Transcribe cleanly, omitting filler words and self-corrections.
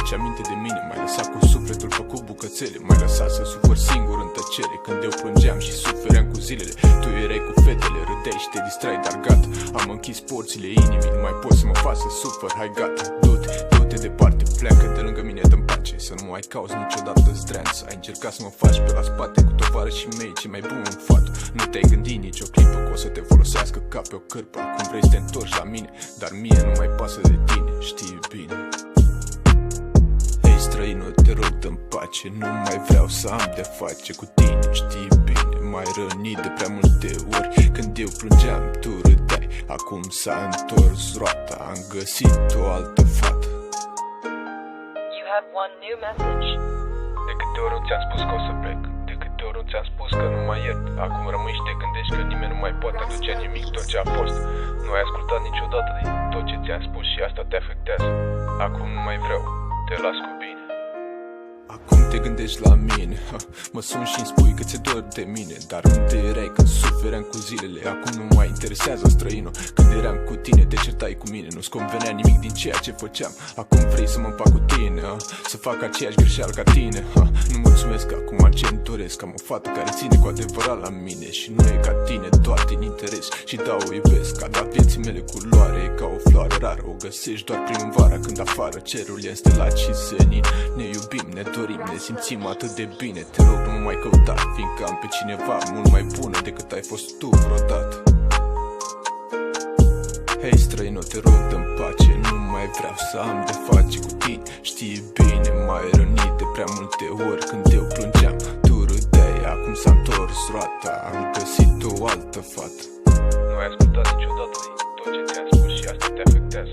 Mi-aduce aminte de mine, m-ai lăsat cu sufletul făcut bucățele, m-ai lăsat să sufăr singur în tăcere. Când eu plângeam și sufeream cu zilele, tu erai cu fetele, râdeai și te distrai, dar gata, am închis porțile inimii, nu mai poți să mă faci să sufăr. Hai gata, du-te departe, pleacă de lângă mine, dă-mi pace, să nu mai cauți niciodată zdreanță. Ai încercat să mă faci pe la spate cu tovarășii mei, cei mai buni în fată. Nu te-ai gândit nicio clipă că o să te folosească ca pe o cârpă. Acum vrei să te întorci la mine, dar mie nu mai pasă de tine, știi bine. Hei străină, te rog, dă-mi pace, nu mai vreau să am de face cu tine, știi bine. M-ai rănit de prea multe ori, când eu plângeam, tu râdeai. Acum s-a întors roata, am găsit o altă fată. You have one new message. De câte ori ți-am spus că o să plec, de câte ori ți-am spus că nu mai iert. Acum rămâi și te gândești că nimeni nu mai poate aduce nimic tot ce a fost. Nu ai ascultat niciodată din tot ce ți-am spus și asta te afectează. Acum nu mai vreau, te las cu bine. Acum te gândești la mine, mă suni și îmi spui că ți-e dor de mine. Dar unde erai când sufeream cu zilele? Acum nu mai interesează, străinul. Când eram cu tine te certai cu mine, nu-ți convenea nimic din ceea ce făceam. Acum vrei să mă împac cu tine, să fac aceeași greșeală ca tine. Nu mulțumesc acum ce-mi doresc, am o fată care ține cu adevărat la mine. Și nu e ca tine doar din interes, și da, o iubesc, a dat vieții mele culoare. E ca o floare rară, o găsești doar primăvara, când afară cerul e înstelat și senin. Ne iubim, ne dorim, ne simțim atât de bine. Te rog, nu mă mai căuta, fiindcă am pe cineva mult mai bună decât ai fost tu vreodată. Hei străină, te rog, dă-mi pace, nu mai vreau să am de face cu tine, știi bine. M-ai rănit de prea multe ori, când eu plângeam, tu râdeai. Acum s-a întors roata, am găsit o altă fată. Nu ai ascultat niciodată din tot ce ți-am spus și asta te afectează.